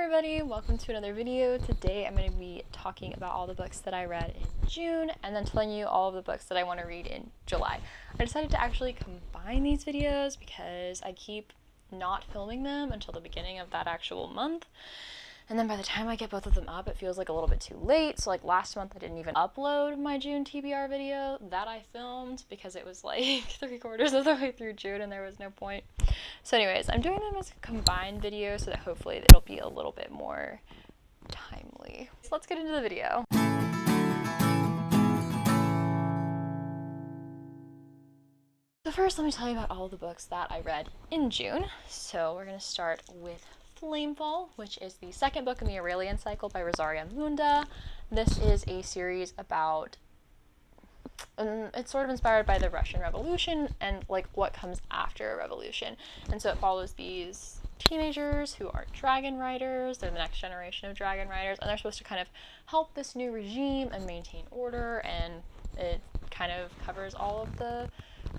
everybody, welcome to another video. Today I'm going to be talking about all the books that I read in June and then telling you all of the books that I want to read in July. I decided to actually combine these videos because I keep not filming them until the beginning of that actual month. And then by the time I get both of them up, it feels like a little bit too late. So like last month I didn't even upload my June TBR video that I filmed because it was like 3/4 of the way through June and there was no point. So anyways, I'm doing them as a combined video so that hopefully it'll be a little bit more timely. So let's get into the video. So first, let me tell you about all the books that I read in June. So we're going to start with Flamefall, which is the second book in the Aurelian cycle by Rosaria Munda. This is a series about, it's sort of inspired by the Russian Revolution and like what comes after a revolution. And so it follows these teenagers who are dragon riders. They're the next generation of dragon riders, and they're supposed to kind of help this new regime and maintain order, and it kind of covers all of the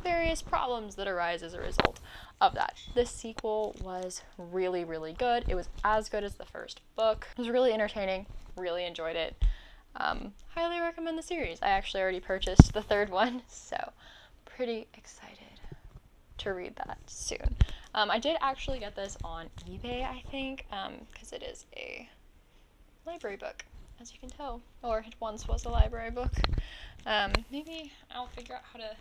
various problems that arise as a result of that. This sequel was really, really good. It was as good as the first book. It was really entertaining, really enjoyed it. Highly recommend the series. I actually already purchased the third one, so pretty excited to read that soon. I did actually get this on eBay, I think, because it is a library book, as you can tell, or it once was a library book. Maybe I'll figure out how to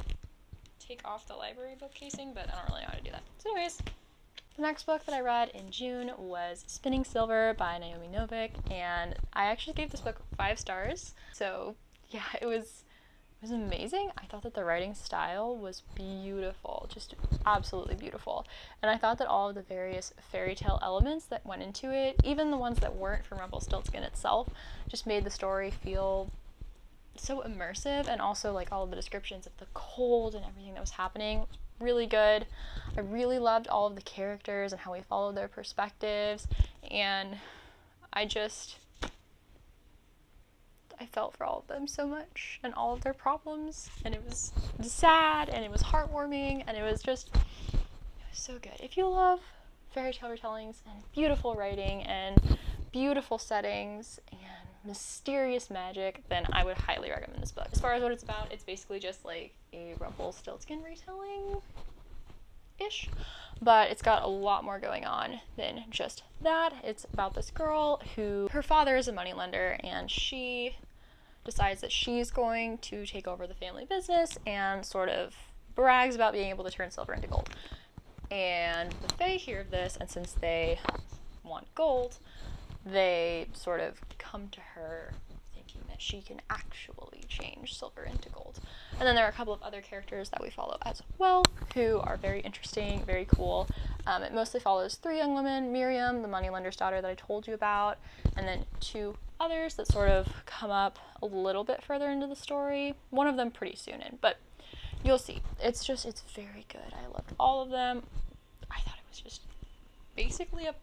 take off the library book casing, but I don't really know how to do that. So anyways, the next book that I read in June was Spinning Silver by Naomi Novik, and I actually gave this book 5 stars. So yeah, it was amazing. I thought that the writing style was beautiful, just absolutely beautiful. And I thought that all of the various fairy tale elements that went into it, even the ones that weren't from Rumpelstiltskin itself, just made the story feel so immersive, and also like all of the descriptions of the cold and everything that was happening was really good. I really loved all of the characters and how we followed their perspectives, and I felt for all of them so much and all of their problems, and it was sad and it was heartwarming and it was so good. If you love fairy tale retellings and beautiful writing and beautiful settings and mysterious magic, then I would highly recommend this book. As far as what it's about, it's basically just like a Rumpelstiltskin retelling-ish, but it's got a lot more going on than just that. It's about this girl who, her father is a moneylender, and she decides that she's going to take over the family business and sort of brags about being able to turn silver into gold. And the Fae hear of this, and since they want gold, they sort of come to her thinking that she can actually change silver into gold. And then there are a couple of other characters that we follow as well who are very interesting, very cool. It mostly follows 3 young women, Miriam, the moneylender's daughter that I told you about, and then 2 others that sort of come up a little bit further into the story. One of them pretty soon in, but you'll see. It's very good. I loved all of them. I thought it was just basically a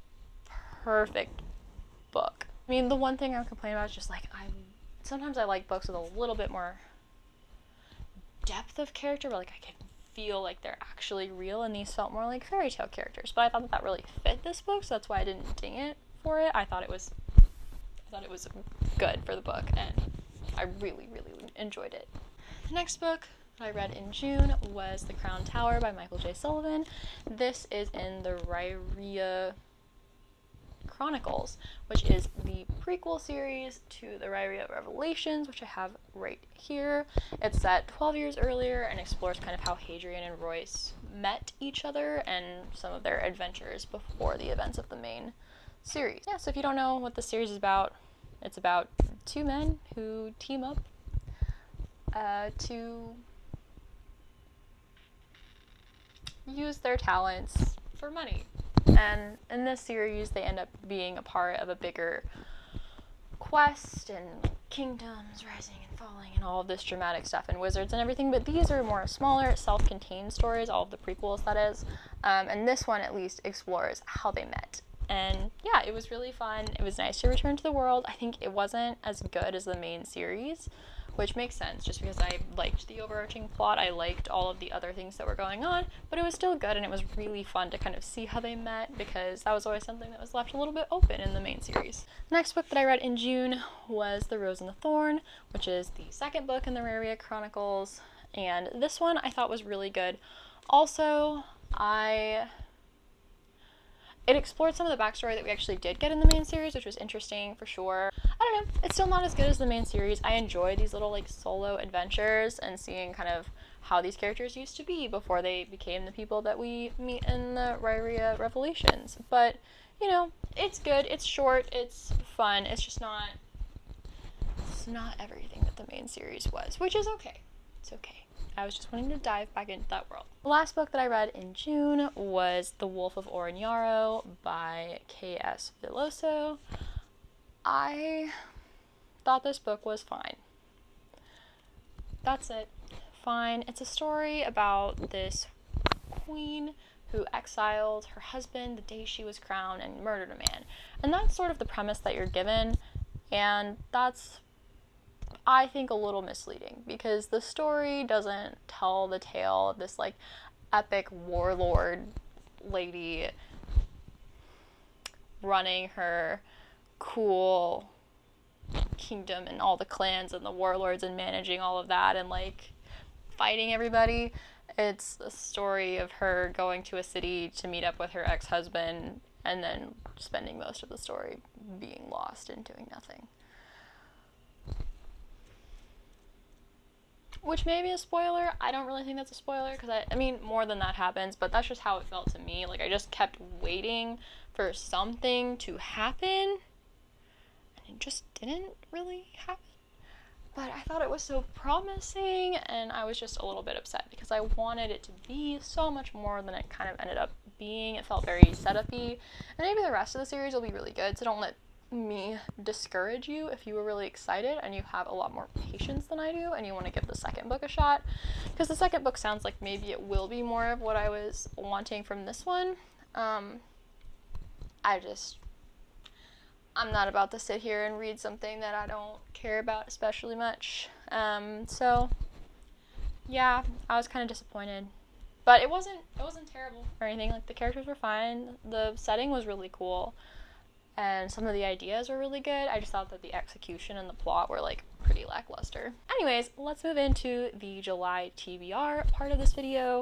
perfect book. I mean, the one thing I'm complaining about is just like, sometimes I like books with a little bit more depth of character, where like I can feel like they're actually real, and these felt more like fairy tale characters. But I thought that really fit this book, so that's why I didn't ding it for it. I thought it was good for the book, and I really, really enjoyed it. The next book that I read in June was The Crown Tower by Michael J. Sullivan. This is in the Rhyria Chronicles, which is the prequel series to the Rhyria Revelations, which I have right here. It's set 12 years earlier and explores kind of how Hadrian and Royce met each other and some of their adventures before the events of the main series. Yeah, so if you don't know what the series is about, it's about 2 men who team up to use their talents for money. And in this series, they end up being a part of a bigger quest and kingdoms rising and falling and all of this dramatic stuff and wizards and everything. But these are more smaller, self-contained stories, all of the prequels, that is. And this one at least explores how they met. And yeah, it was really fun. It was nice to return to the world. I think it wasn't as good as the main series, which makes sense just because I liked the overarching plot. I liked all of the other things that were going on, but it was still good, and it was really fun to kind of see how they met, because that was always something that was left a little bit open in the main series. The next book that I read in June was The Rose and the Thorn, which is the second book in the Raria Chronicles, and this one I thought was really good. Also, it explored some of the backstory that we actually did get in the main series, which was interesting for sure. I don't know, it's still not as good as the main series. I enjoy these little like solo adventures and seeing kind of how these characters used to be before they became the people that we meet in the Raria Revelations. But, you know, it's good, it's short, it's fun, it's not everything that the main series was, which is okay. It's okay. I was just wanting to dive back into that world. The last book that I read in June was The Wolf of Oroñaro by K.S. Villoso. I thought this book was fine. That's it. Fine. It's a story about this queen who exiled her husband the day she was crowned and murdered a man. And that's sort of the premise that you're given, and that's, I think, a little misleading, because the story doesn't tell the tale of this like epic warlord lady running her cool kingdom and all the clans and the warlords and managing all of that and like fighting everybody. It's a story of her going to a city to meet up with her ex-husband and then spending most of the story being lost and doing nothing. Which may be a spoiler. I don't really think that's a spoiler, because I mean, more than that happens, but that's just how it felt to me. Like, I just kept waiting for something to happen, and it just didn't really happen. But I thought it was so promising, and I was just a little bit upset, because I wanted it to be so much more than it kind of ended up being. It felt very setup-y, and maybe the rest of the series will be really good, so don't let me discourage you if you were really excited and you have a lot more patience than I do and you want to give the second book a shot, because the second book sounds like maybe it will be more of what I was wanting from this one. I'm not about to sit here and read something that I don't care about especially much. So yeah, I was kind of disappointed, but it wasn't terrible or anything. Like, the characters were fine, the setting was really cool, and some of the ideas were really good. I just thought that the execution and the plot were like pretty lackluster. Anyways, let's move into the July TBR part of this video.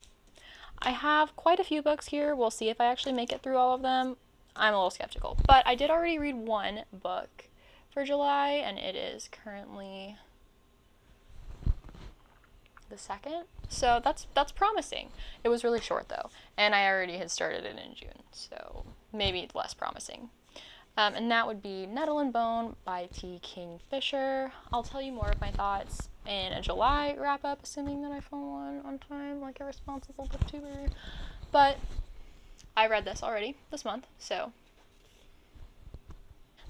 I have quite a few books here. We'll see if I actually make it through all of them. I'm a little skeptical, but I did already read one book for July, and it is currently the 2nd. So that's promising. It was really short though, and I already had started it in June, so maybe it's less promising. And that would be Nettle and Bone by T. Kingfisher. I'll tell you more of my thoughts in a July wrap-up, assuming that I film one on time, like a responsible booktuber. But I read this already this month, so.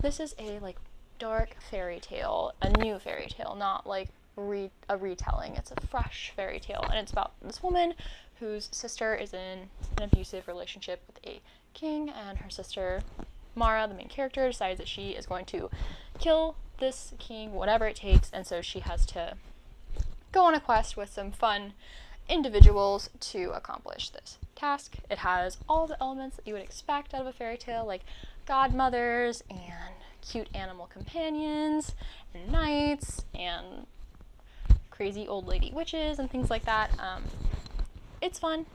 This is a, like, dark fairy tale, a new fairy tale, not, like, a retelling. It's a fresh fairy tale, and it's about this woman whose sister is in an abusive relationship with a king, and her sister Mara, the main character, decides that she is going to kill this king, whatever it takes, and so she has to go on a quest with some fun individuals to accomplish this task. It has all the elements that you would expect out of a fairy tale, like godmothers and cute animal companions and knights and crazy old lady witches and things like that. It's fun.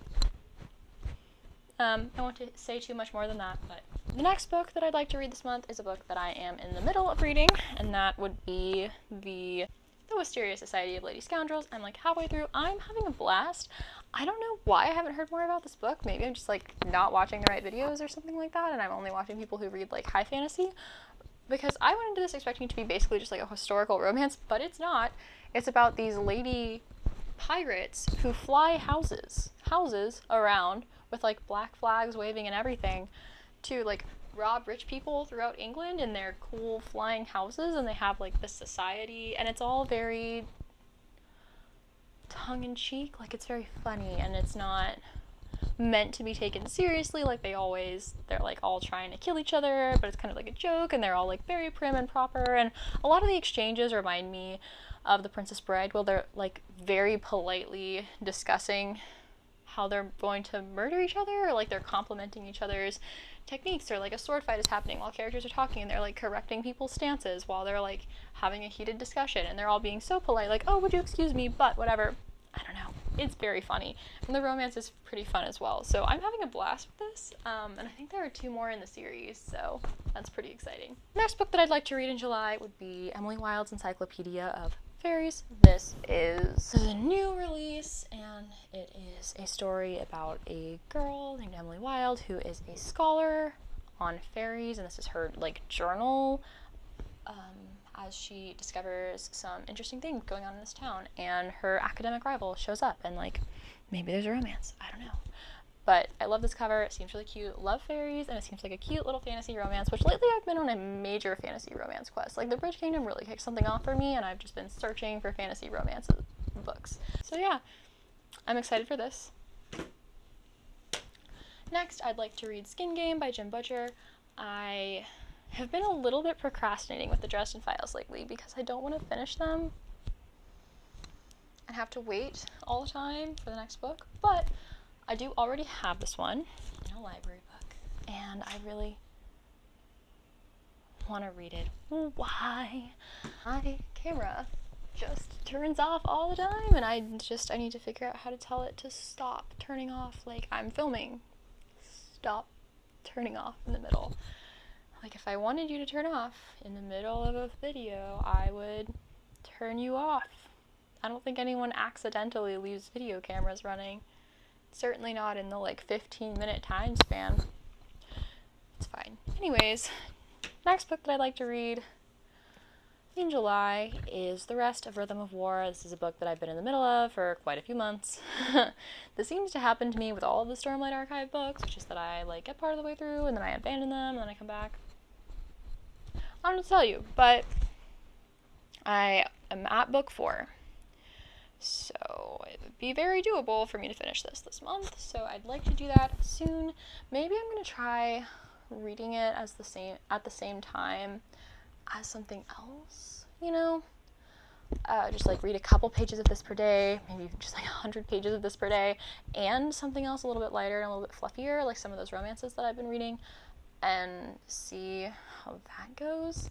I won't say too much more than that, but the next book that I'd like to read this month is a book that I am in the middle of reading, and that would be The Wisteria Society of Lady Scoundrels. I'm like halfway through. I'm having a blast. I don't know why I haven't heard more about this book. Maybe I'm just like not watching the right videos or something like that, and I'm only watching people who read like high fantasy, because I went into this expecting it to be basically just like a historical romance, but it's not. It's about these lady pirates who fly houses around with like black flags waving and everything to like rob rich people throughout England in their cool flying houses, and they have like this society, and it's all very tongue-in-cheek. Like, it's very funny, and it's not meant to be taken seriously. Like, they're like all trying to kill each other, but it's kind of like a joke, and they're all like very prim and proper, and a lot of the exchanges remind me of The Princess Bride, where they're like very politely discussing how they're going to murder each other, or like they're complimenting each other's techniques, or like a sword fight is happening while characters are talking and they're like correcting people's stances while they're like having a heated discussion, and they're all being so polite, like, oh, would you excuse me, but whatever. I don't know. It's very funny. And the romance is pretty fun as well. So I'm having a blast with this. And I think there are 2 more in the series, so that's pretty exciting. Next book that I'd like to read in July would be Emily Wilde's Encyclopedia of Fairies. This is a new release, and it is a story about a girl named Emily Wilde who is a scholar on fairies, and this is her like journal as she discovers some interesting things going on in this town, and her academic rival shows up, and like maybe there's a romance. I don't know. But I love this cover. It seems really cute. Love fairies, and it seems like a cute little fantasy romance, which lately I've been on a major fantasy romance quest. Like, the Bridge Kingdom really kicked something off for me, and I've just been searching for fantasy romance books. So yeah, I'm excited for this. Next, I'd like to read Skin Game by Jim Butcher. I have been a little bit procrastinating with the Dresden Files lately because I don't want to finish them and have to wait all the time for the next book, but I do already have this one in a library book, and I really want to read it. Why? My camera just turns off all the time, and I need to figure out how to tell it to stop turning off. Like, I'm filming. Stop turning off in the middle. Like, if I wanted you to turn off in the middle of a video, I would turn you off. I don't think anyone accidentally leaves video cameras running. Certainly not in the like 15-minute time span. It's fine. Anyways, next book that I'd like to read in July is the rest of Rhythm of War. This is a book that I've been in the middle of for quite a few months. This seems to happen to me with all of the Stormlight Archive books, which is that I like get part of the way through and then I abandon them and then I come back. I don't know what to tell you, but I am at book 4. So it would be very doable for me to finish this month, so I'd like to do that soon. Maybe I'm going to try reading it at the same time as something else, you know? Just like read a couple pages of this per day, maybe just like 100 pages of this per day, and something else a little bit lighter and a little bit fluffier, like some of those romances that I've been reading, and see how that goes.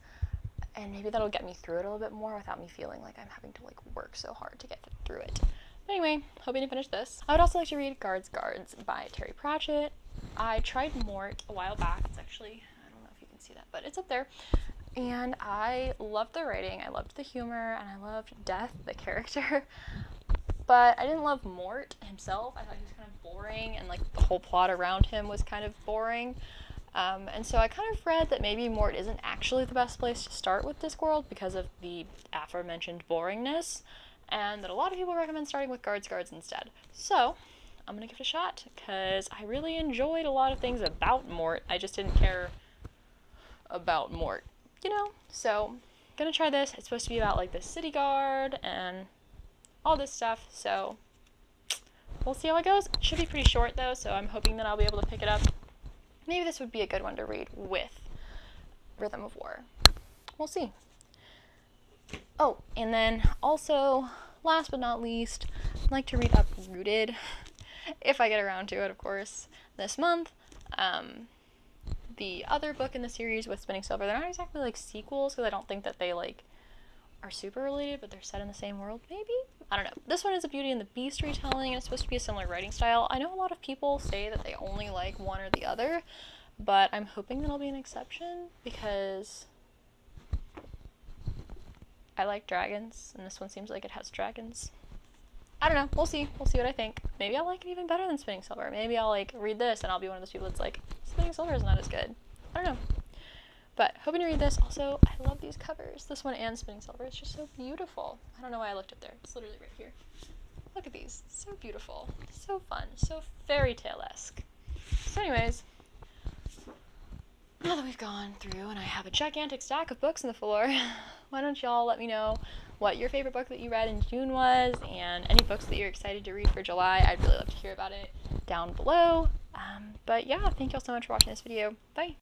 And maybe that'll get me through it a little bit more without me feeling like I'm having to like work so hard to get through it. But anyway, hoping to finish this. I would also like to read Guards by Terry Pratchett. I tried Mort a while back. It's actually, I don't know if you can see that, but it's up there. And I loved the writing, I loved the humor, and I loved Death, the character. But I didn't love Mort himself. I thought he was kind of boring, and like the whole plot around him was kind of boring. And so I kind of read that maybe Mort isn't actually the best place to start with Discworld because of the aforementioned boringness, and that a lot of people recommend starting with Guards instead. So I'm gonna give it a shot because I really enjoyed a lot of things about Mort. I just didn't care about Mort, you know? So gonna try this. It's supposed to be about like the city guard and all this stuff, so we'll see how it goes. It should be pretty short though, so I'm hoping that I'll be able to pick it up. Maybe this would be a good one to read with Rhythm of War. We'll see. Oh, and then also, last but not least, I'd like to read Uprooted, if I get around to it, of course, this month. The other book in the series with Spinning Silver, they're not exactly like sequels, because I don't think that they like are super related, but they're set in the same world, maybe? I don't know. This one is a Beauty and the Beast retelling, and it's supposed to be a similar writing style. I know a lot of people say that they only like one or the other, but I'm hoping that'll be an exception, because I like dragons, and this one seems like it has dragons. I don't know. We'll see. We'll see what I think. Maybe I'll like it even better than Spinning Silver. Maybe I'll like read this, and I'll be one of those people that's like, Spinning Silver is not as good. I don't know. But hoping to read this. Also, I love these covers. This one and Spinning Silver. It's just so beautiful. I don't know why I looked up there. It's literally right here. Look at these. So beautiful. So fun. So fairy tale-esque. So anyways, now that we've gone through and I have a gigantic stack of books on the floor, why don't y'all let me know what your favorite book that you read in June was, and any books that you're excited to read for July. I'd really love to hear about it down below. But yeah, thank y'all so much for watching this video. Bye!